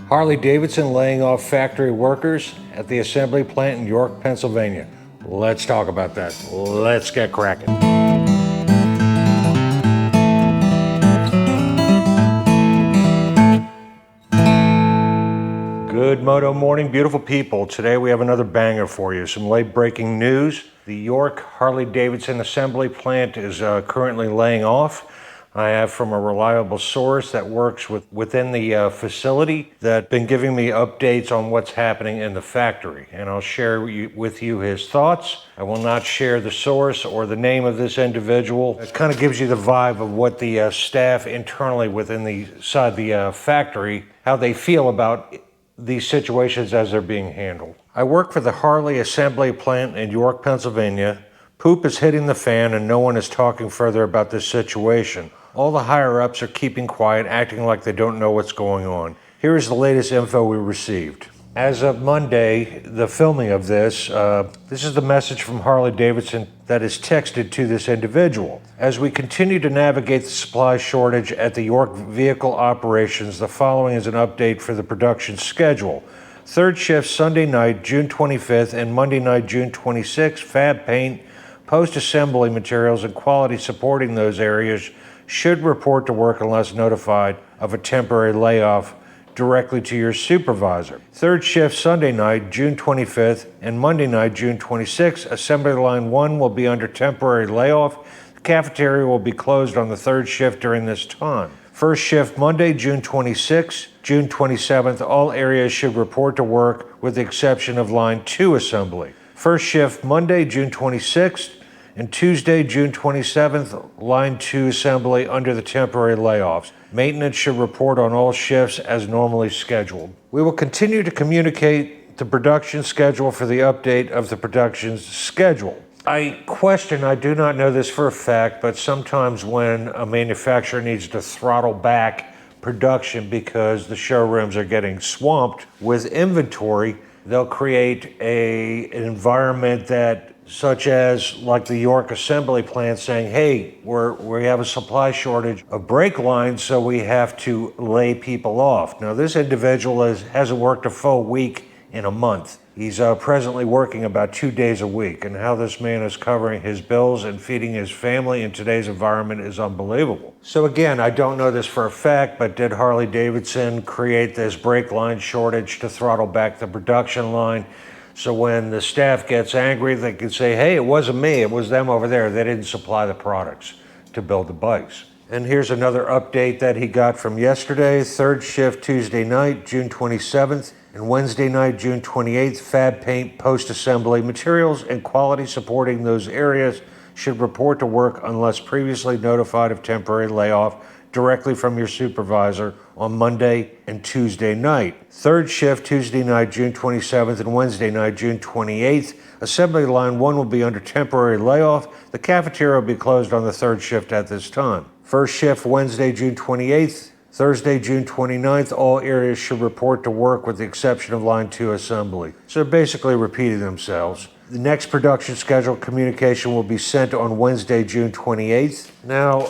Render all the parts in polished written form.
Harley Davidson laying off factory workers at the assembly plant in York, Pennsylvania. Let's talk about that. Let's get cracking. Good Moto morning, beautiful people. Today we have another banger for you. Some late breaking news. The York Harley Davidson assembly plant is currently laying off. I have from a reliable source that works within the facility that's been giving me updates on what's happening in the factory. And I'll share with you his thoughts. I will not share the source or the name of this individual. It kind of gives you the vibe of what the staff internally within the factory, how they feel about these situations as they're being handled. I work for the Harley assembly plant in York, Pennsylvania. Poop is hitting the fan and no one is talking further about this situation. All the higher-ups are keeping quiet, acting like they don't know what's going on. Here is the latest info we received. As of Monday, the filming of this is the message from Harley Davidson that is texted to this individual. As we continue to navigate the supply shortage at the York vehicle operations, the following is an update for the production schedule. Third shift Sunday night, June 25th, and Monday night, June 26th, fab paint, post-assembly materials, and quality supporting those areas should report to work unless notified of a temporary layoff directly to your supervisor. Third shift Sunday night, June 25th, and Monday night, June 26th, assembly line 1 will be under temporary layoff. The cafeteria will be closed on the third shift during this time. First shift Monday, June 26th, June 27th, all areas should report to work with the exception of line 2 assembly. First shift Monday, June 26th, and Tuesday, June 27th, line 2 assembly under the temporary layoffs. Maintenance should report on all shifts as normally scheduled. We will continue to communicate the production schedule for the update of the production schedule. I do not know this for a fact, but sometimes when a manufacturer needs to throttle back production because the showrooms are getting swamped with inventory, they'll create an environment that, such as like the York assembly plant saying, hey, we have a supply shortage of brake lines, so we have to lay people off. Now, this individual hasn't worked a full week in a month. He's presently working about 2 days a week, and how this man is covering his bills and feeding his family in today's environment is unbelievable. So again, I don't know this for a fact, but did Harley Davidson create this brake line shortage to throttle back the production line? So when the staff gets angry, they can say, hey, it wasn't me, it was them over there. They didn't supply the products to build the bikes. And here's another update that he got from yesterday. Third shift Tuesday night, June 27th, and Wednesday night, June 28th, fab paint, post-assembly materials, and quality supporting those areas should report to work unless previously notified of temporary layoff directly from your supervisor on Monday and Tuesday night. Third shift Tuesday night, June 27th, and Wednesday night, June 28th. Assembly line 1 will be under temporary layoff. The cafeteria will be closed on the third shift at this time. First shift Wednesday, June 28th. Thursday, June 29th, all areas should report to work with the exception of line 2 assembly. So they're basically repeating themselves. The next production schedule communication will be sent on Wednesday, June 28th. Now,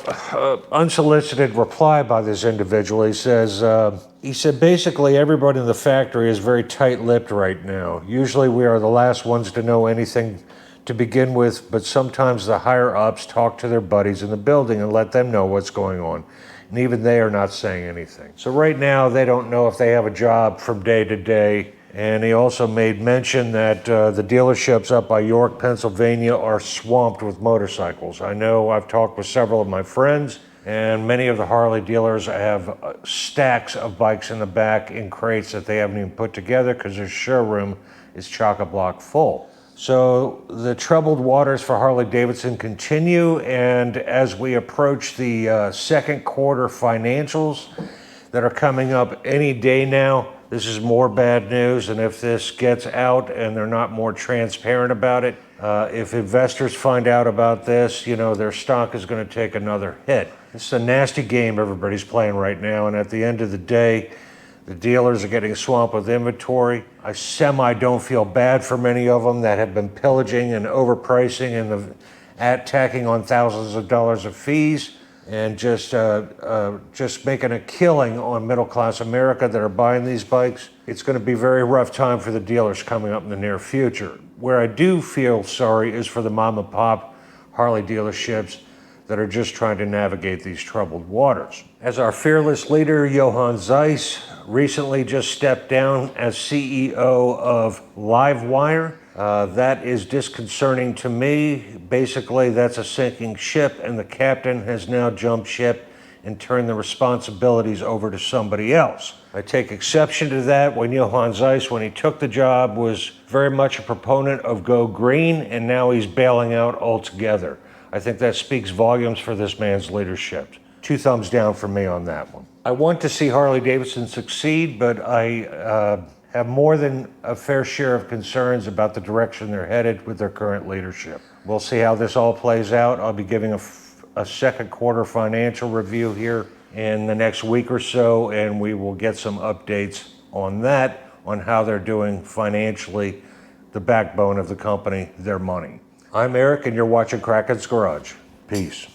unsolicited reply by this individual. He said basically everybody in the factory is very tight-lipped right now. Usually we are the last ones to know anything to begin with, but sometimes the higher-ups talk to their buddies in the building and let them know what's going on. And even they are not saying anything. So right now they don't know if they have a job from day to day. And he also made mention that the dealerships up by York, Pennsylvania are swamped with motorcycles. I know I've talked with several of my friends, and many of the Harley dealers have stacks of bikes in the back in crates that they haven't even put together because their showroom is chock-a-block full. So the troubled waters for Harley Davidson continue, and as we approach the second quarter financials that are coming up any day now, this is more bad news, and if this gets out and they're not more transparent about it, if investors find out about this, their stock is going to take another hit. It's a nasty game everybody's playing right now, and at the end of the day, the dealers are getting swamped with inventory. I don't feel bad for many of them that have been pillaging and overpricing and tacking on thousands of dollars of fees. and just making a killing on middle-class America that are buying these bikes. It's going to be a very rough time for the dealers coming up in the near future. Where I do feel sorry is for the mom and pop Harley dealerships that are just trying to navigate these troubled waters. As our fearless leader, Johann Zeiss, recently just stepped down as CEO of Livewire. That is disconcerting to me. Basically, that's a sinking ship, and the captain has now jumped ship and turned the responsibilities over to somebody else. I take exception to that. When Johann Zeiss, when he took the job, was very much a proponent of Go Green, and now he's bailing out altogether. I think that speaks volumes for this man's leadership. 2 thumbs down for me on that one. I want to see Harley Davidson succeed, but I have more than a fair share of concerns about the direction they're headed with their current leadership. We'll see how this all plays out. I'll be giving a second quarter financial review here in the next week or so, and we will get some updates on that, on how they're doing financially, the backbone of the company, their money. I'm Eric, and you're watching Kraken's Garage. Peace.